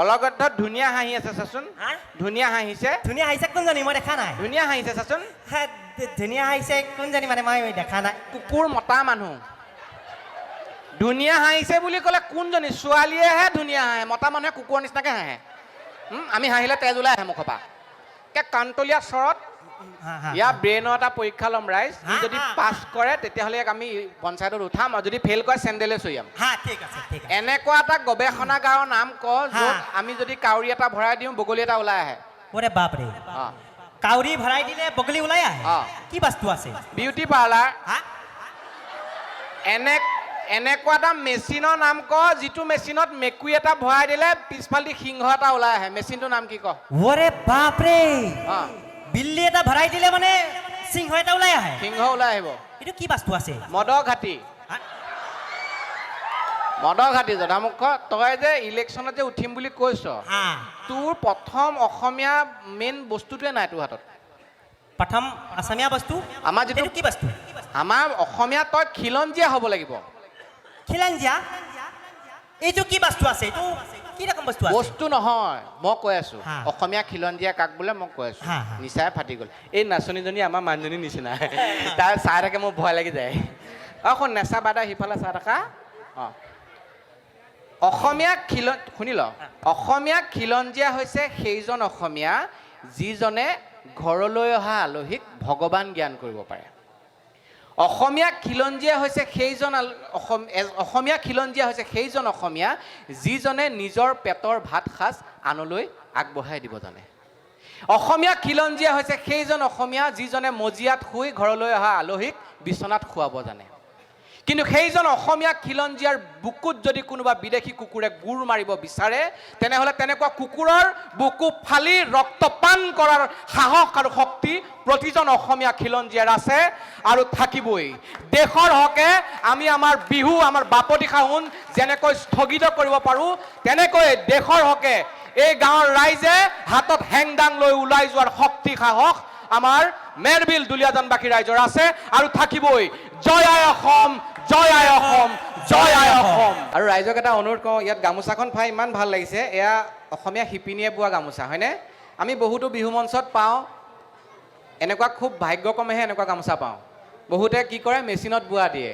অলগদ্ধ ধুনীয়া হাঁহি আছে চাচোন ধুনীয়া হাঁহিছে ধুনীয়া হাঁহিছে কোনজনী মই দেখা নাই ধুনীয়া হাঁহিছে চাচোন ধুনীয়া হাঁহিছে কোনজনী মানে মই দেখা নাই কুকুৰ মতা মানুহ ধুনীয়া হাঁহিছে বুলি ক'লে কোনজনী ছোৱালীয়েহে ধুনীয়া হাঁহে মতা মানুহে কুকুৰৰ নিচিনাকৈ হাঁহে আমি হাঁহিলে তেজ ওলাই আহে মুখৰ পৰা কাণতলীয়া স্বৰত ইয়াৰ ব্ৰেইনৰ এটা পৰীক্ষা ল'ম ৰাইজ যদি পাছ কৰে তেতিয়াহ'লে আমি পঞ্চায়তত উঠাম আৰু যদি ফেইল কৰে চেণ্ডেলে চৰিয়াম এনেকুৱা এটা গৱেষণাগাৰৰ নাম ক য'ত আমি যদি কাউৰী এটা ভৰাই দিওঁ বগলী এটা ওলাই আহে ওৰে বাপৰে কাউৰী ভৰাই দিলে বগলী ওলাই আহে কি বস্তু আছে বিউটি পাৰ্লাৰ এনেকুৱা এটা মেচিনৰ নাম ক যিটো মেচিনত মেকুৰী এটা ভৰাই দিলে পিছফালেদি সিংহ এটা ওলাই আহে মেচিনটোৰ নাম কি ক ওৰে বাপৰে বিল্লি এটা ভৰাই দিলে মানে সিংহ এটা ওলাই আহে সিংহ ওলাই আহিব এইটো কি বস্তু আছে মদৰ ঘাটি জধামুখ তই যে ইলেকশ্যনত যে উঠিম বুলি কৈছ তোৰ প্ৰথম অসমীয়া মেইন বস্তুটোৱে নাই তোৰ হাতত প্ৰথম অসমীয়া বস্তু আমাৰ যিটো কি বস্তু আমাৰ অসমীয়া তই খিলঞ্জীয়া হ'ব লাগিব খিলঞ্জীয়া এইটো কি বস্তু আছে এইটো কি ৰকম বস্তু আছে বস্তু নহয় মই কৈ আছো অসমীয়া খিলঞ্জীয়া কাক বোলে মই কৈ আছো নিচাই ফাটি গ'ল এই নাচনীজনী আমাৰ মানুহজনী নিচিনা তাই চাই থাকে মোৰ ভয় লাগি যায় শুন নেচা বাদা সিফালে চাই থাকা অসমীয়া শুনি ল অসমীয়া খিলঞ্জীয়া হৈছে সেইজন অসমীয়া যিজনে ঘৰলৈ অহা আলহীক ভগৱান জ্ঞান কৰিব পাৰে অসমীয়া খিলঞ্জীয়া হৈছে সেইজন অসমীয়া যিজনে নিজৰ পেটৰ ভাত সাজ আনলৈ আগবঢ়াই দিব জানে অসমীয়া খিলঞ্জীয়া হৈছে সেইজন অসমীয়া যিজনে মজিয়াত শুই ঘৰলৈ অহা আলহীক বিচনাত শুৱাব জানে কিন্তু সেইজন অসমীয়া খিলঞ্জীয়াৰ বুকুত যদি কোনোবা বিদেশী কুকুৰে গুৰ মাৰিব বিচাৰে তেনেহ'লে তেনেকুৱা কুকুৰৰ বুকু ফালি ৰক্তপান কৰাৰ সাহস আৰু শক্তি প্ৰতিজন অসমীয়া খিলঞ্জীয়াৰ আছে আৰু থাকিবই দেশৰ হকে আমি আমাৰ বিহু আমাৰ বাপতি সাহোন যেনেকৈ স্থগিত কৰিব পাৰোঁ তেনেকৈ দেশৰ হকে এই গাঁৱৰ ৰাইজে হাতত হেংদাং লৈ ওলাই যোৱাৰ শক্তি সাহস আমাৰ মেৰবিল দুলীয়াজানবাসী ৰাইজৰ আছে আৰু থাকিবই জয় আই অসম জয় আই অসম জয় আই অসম আৰু ৰাইজক এটা অনুৰোধ কৰোঁ ইয়াত গামোচাখন পাই ইমান ভাল লাগিছে এয়া অসমীয়া শিপিনীয়ে বোৱা গামোচা হয়নে আমি বহুতো বিহু মঞ্চত পাওঁ এনেকুৱা খুব ভাগ্যক্ৰমেহে এনেকুৱা গামোচা পাওঁ বহুতে কি কৰে মেচিনত বোৱা দিয়ে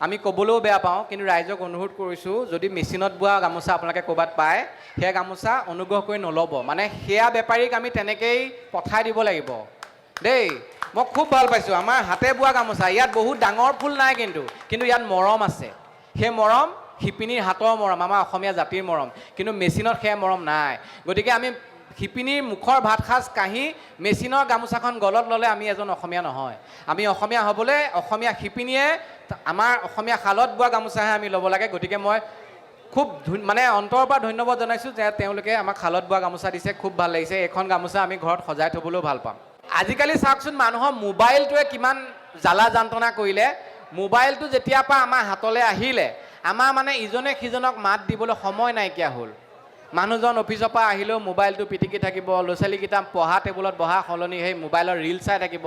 আমি ক'বলৈও বেয়া পাওঁ কিন্তু ৰাইজক অনুৰোধ কৰিছোঁ যদি মেচিনত বোৱা গামোচা আপোনালোকে ক'ৰবাত পায় সেয়া গামোচা অনুগ্ৰহ কৰি নল'ব মানে সেয়া বেপাৰীক আমি তেনেকেই পঠাই দিব লাগিব দেই মই খুব ভাল পাইছোঁ আমাৰ হাতে বোৱা গামোচা ইয়াত বহুত ডাঙৰ ফুল নাই কিন্তু ইয়াত মৰম আছে সেই মৰম শিপিনীৰ হাতৰ মৰম আমাৰ অসমীয়া জাতিৰ মৰম কিন্তু মেচিনত সেয়া মৰম নাই গতিকে আমি শিপিনীৰ মুখৰ ভাত সাজ কাঢ়ি মেচিনৰ গামোচাখন গলত ল'লে আমি এজন অসমীয়া নহয় আমি অসমীয়া হ'বলৈ অসমীয়া শিপিনীয়ে আমাৰ অসমীয়া শালত বোৱা গামোচাহে আমি ল'ব লাগে গতিকে মই খুব মানে অন্তৰৰ পৰা ধন্যবাদ জনাইছোঁ যে তেওঁলোকে আমাক শালত বোৱা গামোচা দিছে খুব ভাল লাগিছে এইখন গামোচা আমি ঘৰত সজাই থ'বলৈও ভাল পাম আজিকালি চাওকচোন মানুহৰ মোবাইলটোৱে কিমান জ্বালা যন্ত্ৰণা কৰিলে মোবাইলটো যেতিয়াৰ পৰা আমাৰ হাতলৈ আহিলে আমাৰ মানে ইজনে সিজনক মাত দিবলৈ সময় নাইকিয়া হ'ল মানুহজন অফিচৰ পৰা আহিলেও মোবাইলটো পিটিকি থাকিব ল'ৰা ছোৱালীকেইটা পঢ়া টেবুলত বহা সলনি সেই মোবাইলৰ ৰিল চাই থাকিব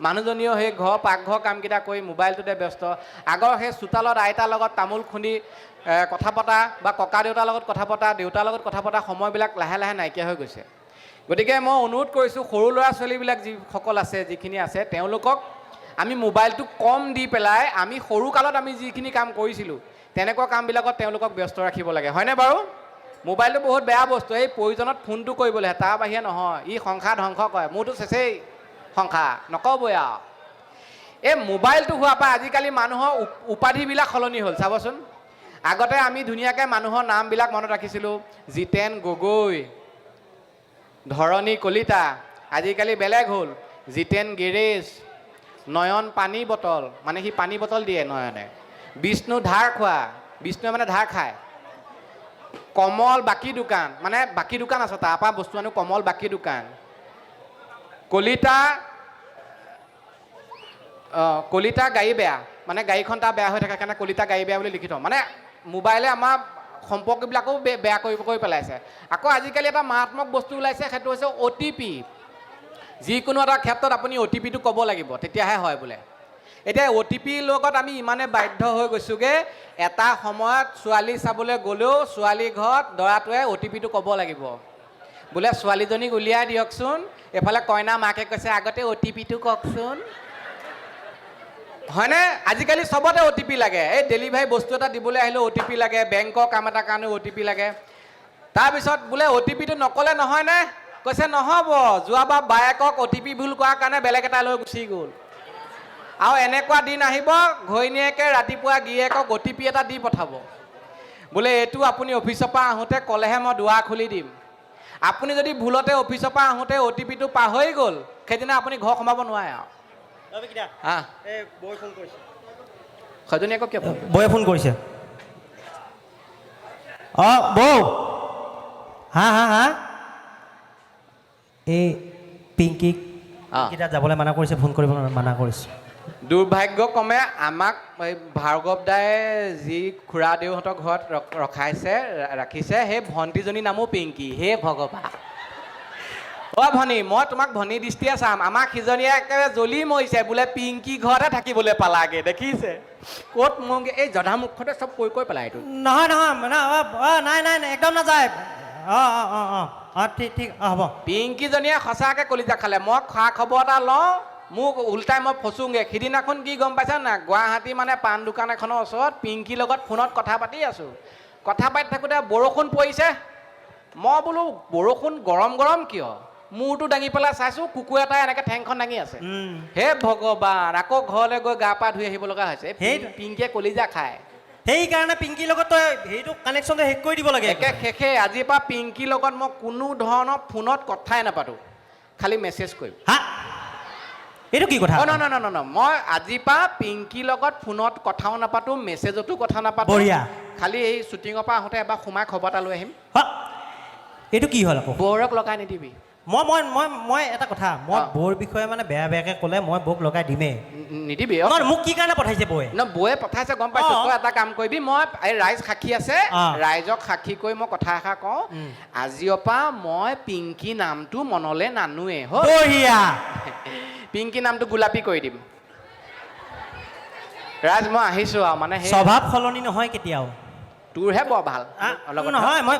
মানুহজনীও সেই পাকঘৰ কামকেইটা কৰি মোবাইলটোতে ব্যস্ত আগৰ সেই চোতালত আইতাৰ লগত তামোল খুন্দি কথা পতা বা ককা দেউতাৰ লগত কথা পতা দেউতাৰ লগত কথা পতা সময়বিলাক লাহে লাহে নাইকিয়া হৈ গৈছে গতিকে মই অনুৰোধ কৰিছোঁ সৰু ল'ৰা ছোৱালীবিলাক যিসকল আছে যিখিনি আছে তেওঁলোকক আমি মোবাইলটো কম দি পেলাই আমি সৰুকালত আমি যিখিনি কাম কৰিছিলোঁ তেনেকুৱা কামবিলাকত তেওঁলোকক ব্যস্ত ৰাখিব লাগে হয়নে বাৰু মোবাইলটো বহুত বেয়া বস্তু এই প্ৰয়োজনত ফোনটো কৰিবলৈহে তাৰ বাহিৰে নহয় ই সংসাৰ ধ্বংস কৰে মোৰতো চেচেই সংসাৰ নক'বই আৰু এই মোবাইলটো হোৱাৰ পৰা আজিকালি মানুহৰ উপাধিবিলাক সলনি হ'ল চাবচোন আগতে আমি ধুনীয়াকৈ মানুহৰ নামবিলাক মনত ৰাখিছিলোঁ জিতেন গগৈ ধৰণী কলিতা আজিকালি বেলেগ হ'ল জিতেন গেৰেজ নয়ন পানী বটল মানে সি পানী বটল দিয়ে নয়নে বিষ্ণু ধাৰ খোৱা বিষ্ণুৱে মানে ধাৰ খায় কমল বাকী দোকান মানে বাকী দোকান আছে তাৰপৰা বস্তু আনো কমল বাকী দোকান কলিতা গাড়ী বেয়া মানে গাড়ীখন তাৰ বেয়া হৈ থাকে কাৰণে কলিতা গাড়ী বেয়া বুলি লিখি থওঁ মানে মোবাইলে আমাৰ সম্পৰ্কবিলাকো বেয়া কৰি পেলাইছে আকৌ আজিকালি এটা মাৰাত্মক বস্তু ওলাইছে সেইটো হৈছে OTP যিকোনো এটা ক্ষেত্ৰত আপুনি OTPটো ক'ব লাগিব তেতিয়াহে হয় বোলে এতিয়া OTPৰ লগত আমি ইমানে বাধ্য হৈ গৈছোগে এটা সময়ত ছোৱালী চাবলৈ গ'লেও ছোৱালী ঘৰত দৰাটোৱে OTPটো ক'ব লাগিব বোলে ছোৱালীজনীক উলিয়াই দিয়কচোন এফালে কইনা মাকে কৈছে আগতে OTPটো কওকচোন হয়নে আজিকালি চবতে OTP লাগে এই ডেলিভাৰী বস্তু এটা দিবলৈ আহিলেও OTP লাগে বেংকৰ কাম এটা কাৰণে OTP লাগে তাৰপিছত বোলে OTPটো নকলে নহয় নে কৈছে নহব যোৱাবাৰ বায়েকক OTP ভুল কৰাৰ কাৰণে বেলেগ এটা লৈ গুচি গ'ল আৰু এনেকুৱা দিন আহিব ঘৈণীয়েকে ৰাতিপুৱা গিয়েকক OTP এটা দি পঠাব বোলে এইটো আপুনি অফিচৰ পৰা আহোঁতে ক'লেহে মই দুৱাৰ খুলি দিম আপুনি যদি ভুলতে অফিচৰ পৰা আহোঁতে OTPটো পাহৰি গ'ল সেইদিনা আপুনি ঘৰ সোমাব নোৱাৰে আৰু সজনীয়েকক কিয় বৌয়ে ফোন কৰিছে অঁ বৌ হা হা হা এই পিংকিক কেইটাত যাবলৈ মানা কৰিছে ফোন কৰিব মানা কৰিছে দুৰ্ভাগ্যক্ৰমে আমাক ভাৰ্গৱ দাই যি খুৰা দেউহঁতৰ ঘৰত ৰাখিছে সেই ভণ্টিজনীৰ নামো পিংকি হে ভগৱান অ' ভনী মই তোমাক ভনী দৃষ্টিয়ে চাম আমাক সিজনীয়ে একেবাৰে জ্বলি মৰিছে বোলে পিংকি ঘৰতে থাকিবলৈ পালাগে দেখিছে ক'ত মোক এই জধা মুখতে চব কৈ পেলাই এইটো নহয় নাই একদম নাযায় অঁ অঁ অঁ অঁ অঁ ঠিক হ'ব পিংকিজনীয়ে সঁচাকৈ কলিজা খালে মই খা খবৰ এটা লওঁ মোক উল্টাই মই ফচোংগে সিদিনাখন কি গম পাইছা না গুৱাহাটী মানে পাণ দোকান এখনৰ ওচৰত পিংকিৰ লগত ফোনত কথা পাতি আছোঁ কথা পাতি থাকোঁতে বৰষুণ পৰিছে মই বোলো বৰষুণ গৰম কিয় মূৰটো দাঙি পেলাই চাইছোঁ কুকুৰ এটাই এনেকৈ ঠেংখন দাঙি আছে হে ভগৱান আকৌ ঘৰলৈ গৈ গা পা ধুই আহিব লগা হৈছে সেই পিংকিয়ে কলিজা খায় সেইকাৰণে পিংকিৰ লগত তই সেইটো কানেকশ্যনটো শেষ কৰি দিব লাগে একে শেষে আজিৰ পৰা পিংকিৰ লগত মই কোনো ধৰণৰ ফোনত কথাই নাপাতোঁ খালি মেছেজ কৰিম হা এইটো কি কথা ন মই আজিৰ পৰা পিংকিৰ লগত ফোনত কথাও নাপাতোঁ মেছেজতো কথা নাপাতোঁ বঢ়িয়া খালি এই শ্বুটিঙৰ পৰা আহোঁতে এবাৰ সোমাই খবৰ এটা লৈ আহিম এইটো কি হ'ল আকৌ বৌৰক লগাই নিদিবি মই এটা কথা মই বৌৰ বিষয়ে মানে বেয়াকৈ ক'লে মই বৌক লগাই দিমেই নিদিবি মোক কি কাৰণে পঠাইছে বৌয়ে বৌয়ে পঠাইছে গম পাইছোঁ তই এটা কাম কৰিবি মই এই ৰাইজ সাক্ষী আছে ৰাইজক সাক্ষী কৰি মই কথা এষাৰ কওঁ আজিৰ পৰা মই পিংকি নামটো মনলৈ নানোৱে বঢ়িয়া পিংকি নামটো গোলাপী কৰি দিম ৰাজ মই আহিছোঁ আৰু মানে স্বভাৱ সলনি নহয় কেতিয়াও তোৰহে বৰ ভাল নহয় মই